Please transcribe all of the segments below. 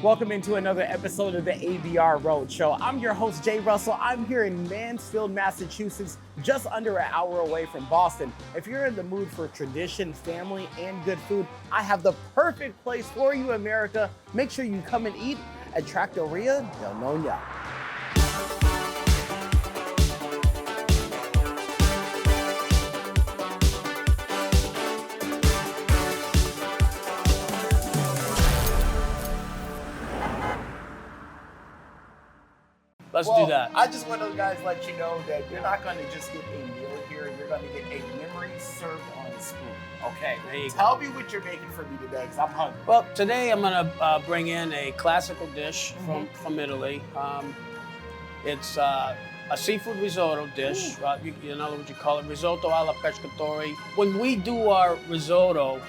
Welcome into another episode of the ABR Road Show. I'm your host, Jay Russell. I'm here in Mansfield, Massachusetts, just under an hour away from Boston. If you're in the mood for tradition, family, and good food, I have the perfect place for you, America. Make sure you come and eat at Trattoria Della Nonna. Let's do that. I just want to, guys, let you know that you're not going to just get a meal here. You're going to get a memory served on a spoon. Okay. There you Tell me what you're making for me today, because I'm hungry. Well, today I'm going to bring in a classical dish from Italy. It's a seafood risotto dish. In other words, you call it risotto alla pescatori. When we do our risotto,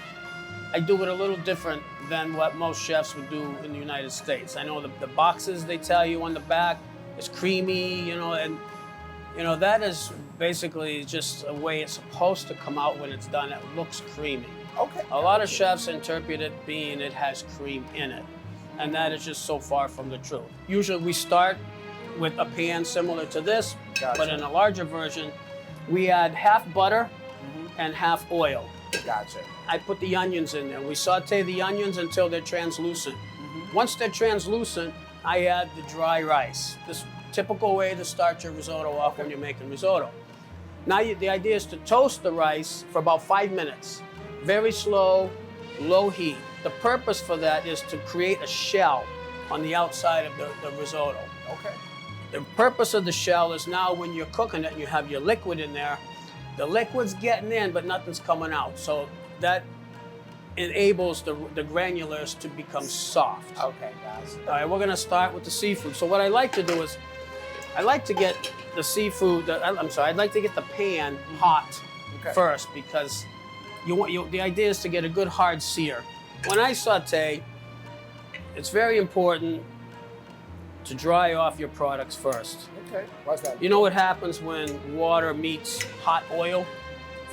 I do it a little different than what most chefs would do in the United States. I know the boxes they tell you on the back is creamy, and that is basically just a way it's supposed to come out when it's done. It looks creamy. Okay. A lot of chefs interpret it being it has cream in it, and that is just so far from the truth. Usually we start with a pan similar to this, but in a larger version, we add half butter and half oil. Gotcha. I put the onions in there. We saute the onions until they're translucent. Once they're translucent, I add the dry rice. This typical way to start your risotto off when you're making risotto. Now the idea is to toast the rice for about 5 minutes. Very slow, low heat. The purpose for that is to create a shell on the outside of the risotto. Okay. The purpose of the shell is now when you're cooking it and you have your liquid in there, the liquid's getting in but nothing's coming out. So that enables the granulars to become soft. Okay, guys. All right, we're gonna start with the seafood. So what I like to do is, I like to get the seafood, I'd like to get the pan hot first, because the idea is to get a good hard sear. When I saute, it's very important to dry off your products first. Okay, what's that? You know what happens when water meets hot oil?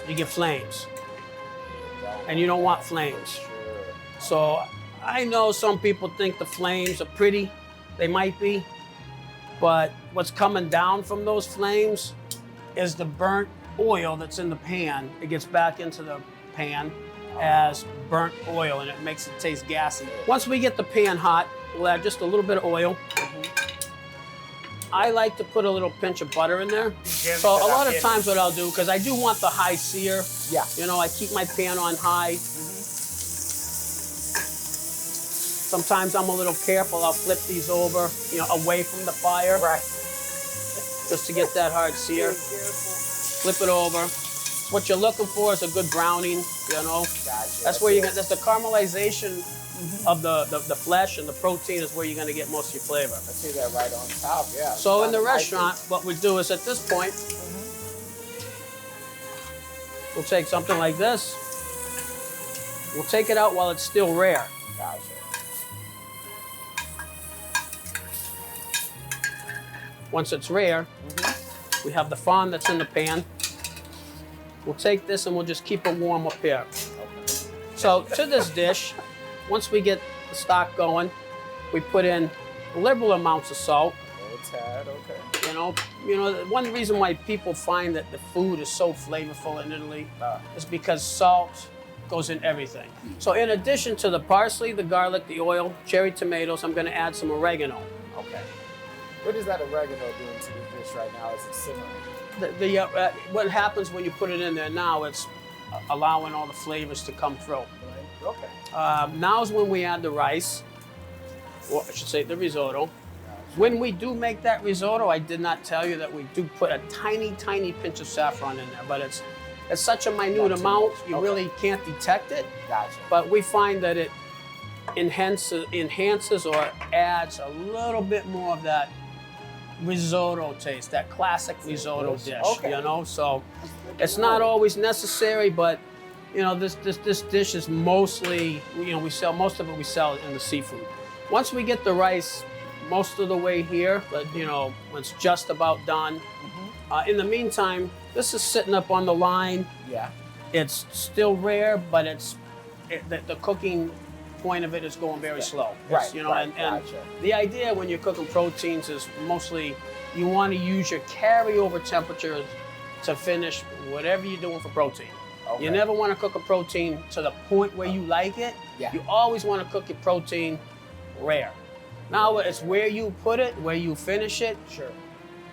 You get flames. And you don't want flames. So I know some people think the flames are pretty. They might be. But what's coming down from those flames is the burnt oil that's in the pan. It gets back into the pan as burnt oil, and it makes it taste gassy. Once we get the pan hot, we'll add just a little bit of oil. I like to put a little pinch of butter in there. So a lot of times what I'll do, because I do want the high sear, I keep my pan on high. Sometimes I'm a little careful. I'll flip these over, away from the fire. Right. Just to get that hard sear. Flip it over. What you're looking for is a good browning, Gotcha. That's where that's the caramelization of the flesh, and the protein is where you're gonna get most of your flavor. I see that right on top, yeah. So in the restaurant, what we do is at this point, we'll take something like this. We'll take it out while it's still rare. Gotcha. Once it's rare, we have the fond that's in the pan. We'll take this and we'll just keep it warm up here. Okay. So to this dish, once we get the stock going, we put in liberal amounts of salt. A little tad, okay. One reason why people find that the food is so flavorful in Italy is because salt goes in everything. So in addition to the parsley, the garlic, the oil, cherry tomatoes, I'm gonna add some oregano. Okay. What is that oregano doing to the dish right now as it's simmering? What happens when you put it in there now, it's allowing all the flavors to come through. Okay. Now is when we add the rice, or I should say the risotto. When we do make that risotto, I did not tell you that we do put a tiny, tiny pinch of saffron in there, but it's such a minute amount, you really can't detect it. Gotcha. But we find that it enhances or adds a little bit more of that risotto taste, that classic risotto dish, So it's not always necessary, but this dish is mostly, we sell most of it. We sell it in the seafood. Once we get the rice most of the way here, but when it's just about done. In the meantime, this is sitting up on the line. Yeah. It's still rare, but the cooking point of it is going very slow. Right, It's, you know, right, and gotcha. the idea when you're cooking proteins is mostly you want to use your carryover temperatures to finish whatever you're doing for protein. Okay. You never want to cook a protein to the point where you like it. Yeah. You always want to cook your protein rare. Now it's where you put it, where you finish it, Sure.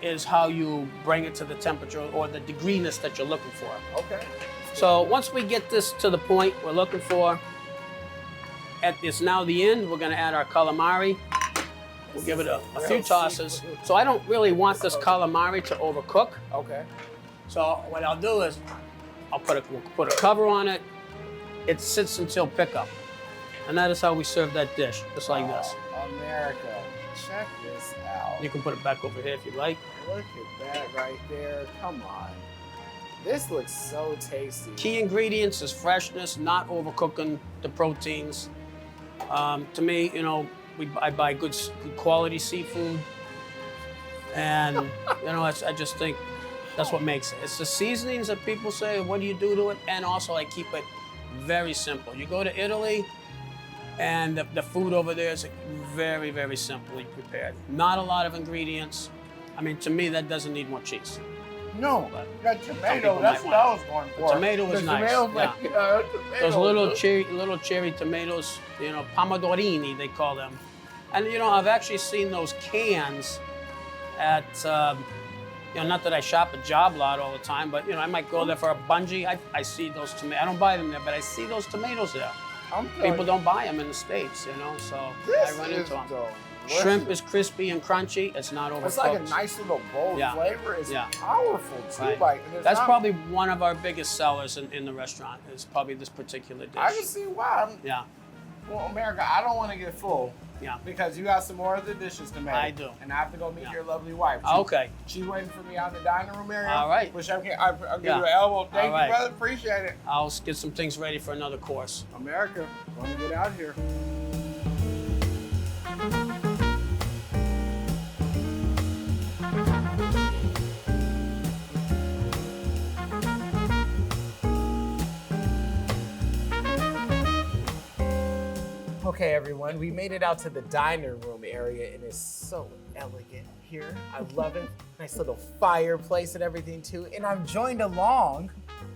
is how you bring it to the temperature or the degreeness that you're looking for. Okay. So once we get this to the point we're looking for, it's now the end, we're gonna add our calamari. We'll give it a few tosses. So I don't really want this calamari to overcook. Okay. So what I'll do is we'll put a cover on it. It sits until pickup. And that is how we serve that dish, just like this. America, check this out. You can put it back over here if you like. Look at that right there. Come on. This looks so tasty. Key ingredients is freshness, not overcooking the proteins. To me, you know, I buy good quality seafood, and you know, I just think that's what makes it. It's the seasonings that people say, what do you do to it? And also, I keep it very simple. You go to Italy, and the food over there is very, very simply prepared. Not a lot of ingredients. I mean, to me, that doesn't need more cheese. No, But that some tomato, people that's might what I want was going for. tomato is The nice, tomato's yeah. like, tomato. Those little cherry tomatoes, you know, pomodorini, they call them. And, you know, I've actually seen those cans at, you know, not that I shop at Job Lot all the time, but, you know, I might go there for a bungee. I see those tomatoes. I don't buy them there, but I see those tomatoes there. People don't buy them in the States, you know, so I run into them. Shrimp is crispy and crunchy. It's not overcooked. It's like a nice little bold Yeah. flavor. It's Yeah. powerful too. Right. Like, and there's That's not- probably one of our biggest sellers in the restaurant, is probably this particular dish. I can see why. Yeah, Well, America, I don't want to get full yeah. because you got some more of the dishes to make. I do. And I have to go meet Yeah. your lovely wife. Okay. She's waiting for me out in the dining room area. All right. Which I'll give you Yeah. an elbow. Thank All right. you, brother. Appreciate it. I'll get some things ready for another course. America, want to get out here. Okay, everyone, we made it out to the dining room area, and it's so elegant here. I love it. Nice little fireplace and everything too. And I'm joined along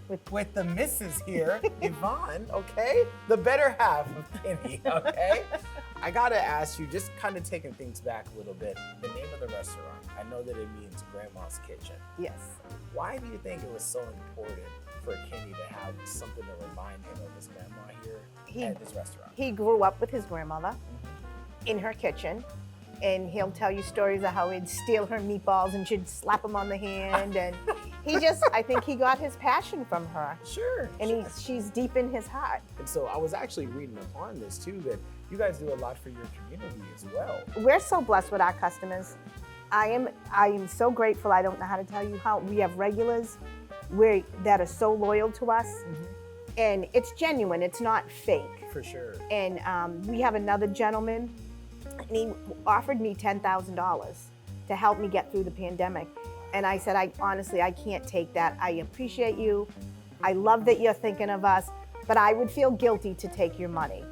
with the missus here, Yvonne, okay? The better half of Penny, okay? I gotta ask you, just kind of taking things back a little bit, the name of the restaurant. I know that it means Grandma's Kitchen. Yes. Why do you think it was so important for Kenny to have something to remind him of his grandma here at this restaurant? He grew up with his grandmother in her kitchen, and he'll tell you stories of how he'd steal her meatballs and she'd slap him on the hand. And I think he got his passion from her. Sure. And she's deep in his heart. And so I was actually reading up on this too, that you guys do a lot for your community as well. We're so blessed with our customers. I am so grateful. I don't know how to tell you how. We have regulars that are so loyal to us. And it's genuine, it's not fake. For sure. And we have another gentleman, and he offered me $10,000 to help me get through the pandemic. And I said, honestly, I can't take that. I appreciate you. I love that you're thinking of us, but I would feel guilty to take your money.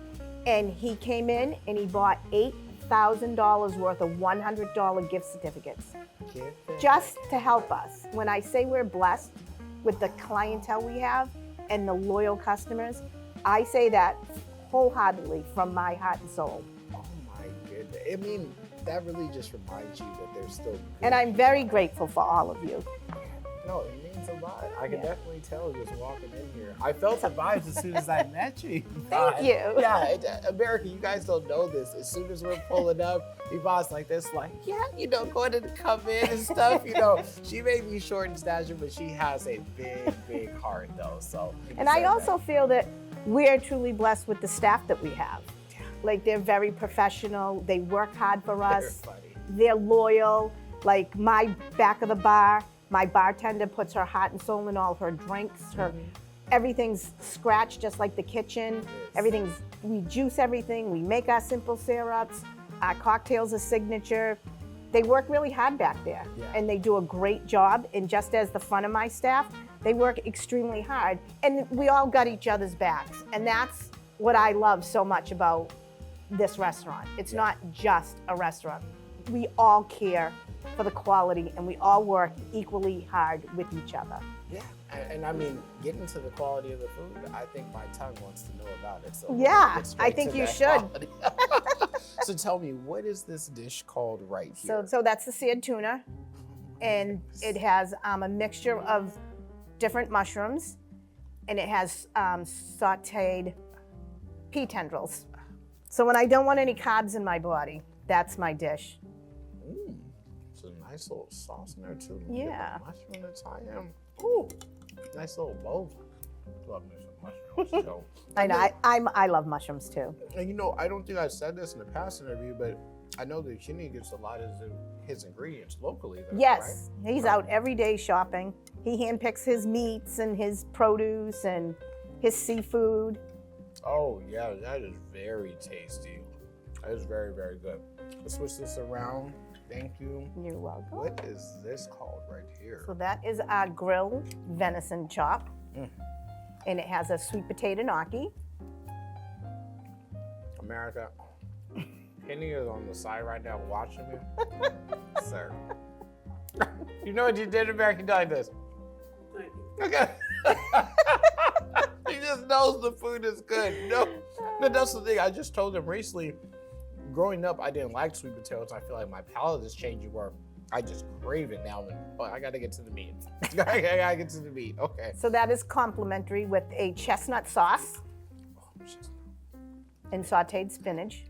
And he came in and he bought $8,000 worth of $100 gift certificates just to help us. When I say we're blessed with the clientele we have and the loyal customers, I say that wholeheartedly from my heart and soul. Oh my goodness. I mean, that really just reminds you that there's still good. And I'm very grateful for all of you. No, it means a lot. I can Yeah. definitely tell just walking in here. I felt the vibes as soon as I met you. Thank you. Yeah, America, you guys don't know this. As soon as we're pulling up, Yvonne's like this, like, yeah, go ahead and come in and stuff. She may be short in stature, but she has a big, big heart, though. So. And I also feel that we're truly blessed with the staff that we have. Like, they're very professional. They work hard for us. They're loyal. Like, my back of the bar, my bartender puts her heart and soul in all her drinks. Everything's scratched just like the kitchen. We juice everything. We make our simple syrups. Our cocktails are signature. They work really hard back there, and they do a great job. And just as the front of my staff, they work extremely hard. And we all got each other's backs. And that's what I love so much about this restaurant. It's not just a restaurant. We all care for the quality and we all work equally hard with each other. Yeah, and I mean, getting to the quality of the food, I think my tongue wants to know about it. So Yeah, let's get I straight think to you that should. quality. So tell me, what is this dish called right here? So that's the seared tuna, and it has a mixture of different mushrooms, and it has sautéed pea tendrils. So when I don't want any carbs in my body, that's my dish. It's a nice little sauce in there too. Yeah. Mushroom and Italian. Ooh, nice little bowl. Love me some mushrooms. So. I know. I love mushrooms too. And you know, I don't think I said this in the past interview, but I know that Kenny gets a lot of his ingredients locally. Though, Yes, right? he's out every day shopping. He handpicks his meats and his produce and his seafood. Oh yeah, that is very tasty. That is very, very good. Let's switch this around. Thank you. You're welcome. What is this called right here? So that is our grilled venison chop. And it has a sweet potato gnocchi. America, Kenny is on the side right now watching me. Sir. You know what you did, America? You like this. Thank you. Okay. He just knows the food is good. No, that's the thing. I just told him recently, growing up, I didn't like sweet potatoes. I feel like my palate is changing where I just crave it now. Oh, I got to get to the meat. I got to get to the meat. Okay. So that is complimentary with a chestnut sauce and sauteed spinach.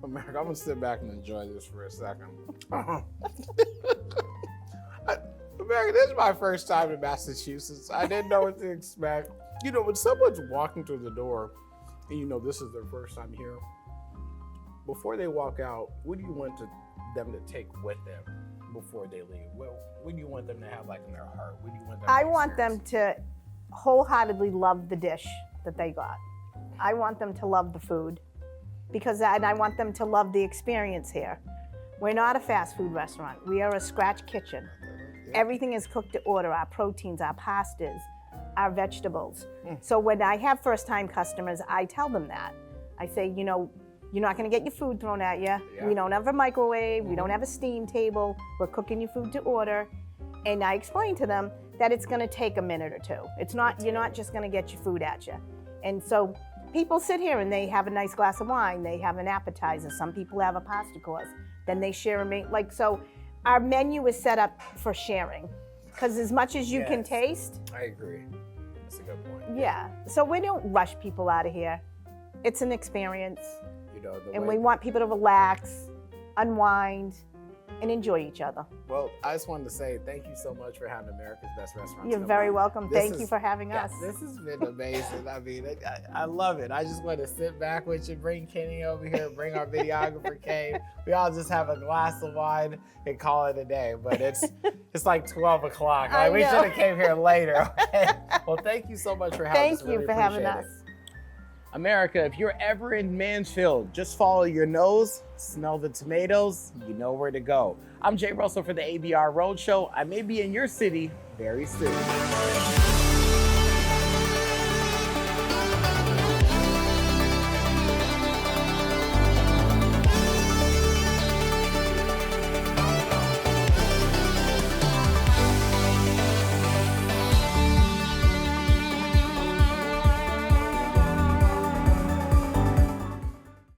America, I'm going to sit back and enjoy this for a second. America, this is my first time in Massachusetts. I didn't know what to expect. You know, when someone's walking through the door and you know this is their first time here, before they walk out, what do you want them to take with them before they leave? What do you want them to have like in their heart? What do you want them I to want them experience? to wholeheartedly love the dish that they got. I want them to love the food and I want them to love the experience here. We're not a fast food restaurant. We are a scratch kitchen. Everything is cooked to order, our proteins, our pastas, our vegetables. So when I have first-time customers, I tell them that. I say, you know, you're not gonna get your food thrown at you. Yeah. We don't have a microwave, we don't have a steam table, we're cooking your food to order. And I explain to them that it's gonna take a minute or two. You're not just gonna get your food at you. And so people sit here and they have a nice glass of wine, they have an appetizer, some people have a pasta course, then they share a meat. So our menu is set up for sharing, because as much as you can taste. I agree. That's a good point. Yeah. So we don't rush people out of here. It's an experience, You know, and we want people to relax, unwind, and enjoy each other. Well, I just wanted to say thank you so much for having America's Best Restaurant. You're very welcome. Thank you for having Yeah, us. this has been amazing. I mean, I love it. I just want to sit back with you, bring Kenny over here, bring our videographer, Kay. We all just have a glass of wine and call it a day. But it's like 12 o'clock. I We know. should have came here later. Okay? Well, thank you so much for having us. Thank you Really for having appreciate us. it. America, if you're ever in Mansfield, just follow your nose, smell the tomatoes, you know where to go. I'm Jay Russell for the ABR Roadshow. I may be in your city very soon.